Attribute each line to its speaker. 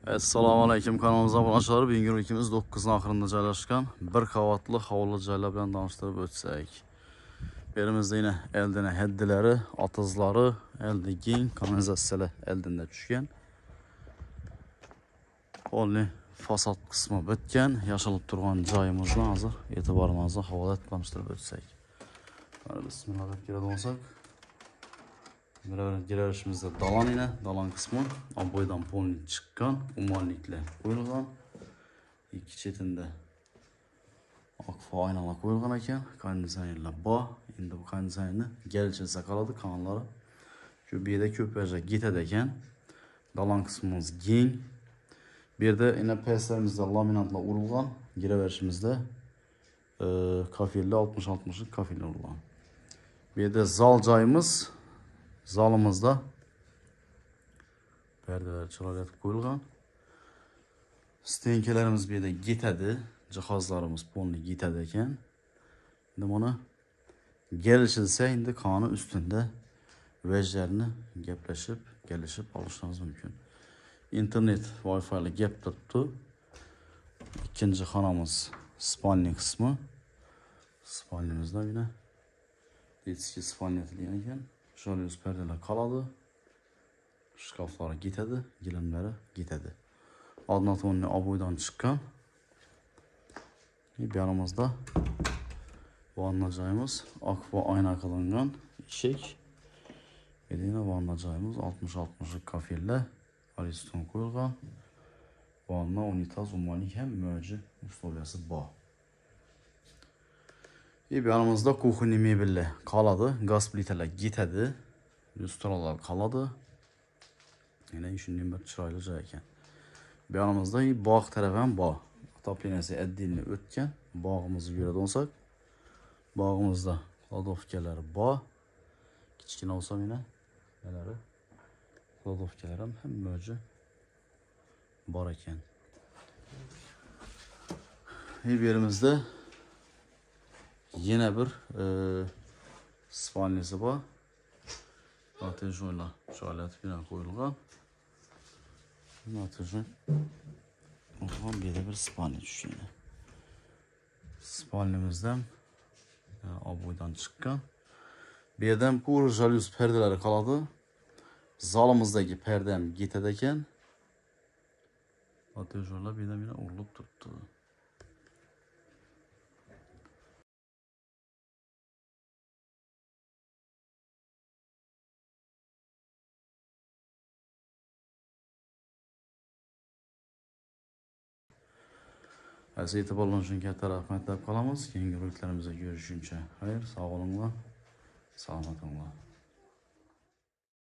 Speaker 1: Assalomu alaykum, kanalımıza abunachilari. Bugungi rolikimiz 9 oxirida joylashgan bir qavatli hovli joylar bilan tanishtirib o'tsak. Berimizda yine eldine heddilari, atızlari, eldegin, kanalizatsiyalar eldinda tushgan. Hovli fasad qismi bitgan, yashilib turgan joyimizni hozir e'tiboringizni havola tanishtirib o'tsak. Mana bismillah deb keladi bo'lsak. Girişimizde dalan yine, dalan kısmı boydan polni çıkan, umarlıkla koyulgan. İki çetinde akfa aynalar koyulgan ekan, konditsionerlar bor. Endi bu konditsionerni gelişilse qoladi kanalları. Şu bir yerda ko'p yerga ketadi ekan. Dalan kısmımız keng. Bir yerda yine peslerimizde laminatla urilgan, giraverishimizda kafirli 60-60'lık kafirli urilgan. Bir yerda zal joyimiz. Zalımızda perdeler çıralar koyulgan. Stenkelerimiz bir de gitedi. Cihazlarımız polni gitedi ekan. Şimdi bunu gelişilse indi kanı üstünde vejlerini gepleşip gelişip alışmanız mümkün. İnternet Wi-Fi ile gep tuttu. İkinci kanamız spalni kısmı. Spalnimizde yine detski spalni edilgan ekan. Şöyle perdeler kaladı. Şkaflara gitedi, gilimleri gitedi. Adnatonlu aboydan çıkan. Bir yanımızda vanacağımız akva ayna kılıngan işek. Bir yine vanacağımız 60-60'lık kafirle ariston koyulgan. Vanna unitaz umalik hem möcü условиясы бар. Bir yanımızda kuhni mebelli kaladı. Gaz plitalar gitedi. Lustralar kaladı. Yine düşündüğüm bir çıraylı joy ekan. Bir yanımızda bağ tarafı bağ. Otopleniyasi eddilni o'tgan. Bağımızı göredi olsak. Bağımızda kladovkalar bağ. Kichkina olsa yine neleri? Kladovkalar hem möcü bor ekan. Bir yerimizde yine bir spalnisi bor. Ateşoyla şalet bilen koyulgan. Ateşoy. O zaman bir de bir spalni düşüyor. Spalnimizden aboydan çıkan. Bir yerden pur jalüz perdeleri kaladı. Zalımızdaki perdem gitedeken. Ateşoyla birden urulup tuttu. Siz e'tiborlarınız uchun katta rahmat deb qolamiz. Keyingi roliklarımızda görüşünce hayır, sağ olun, salomat olun.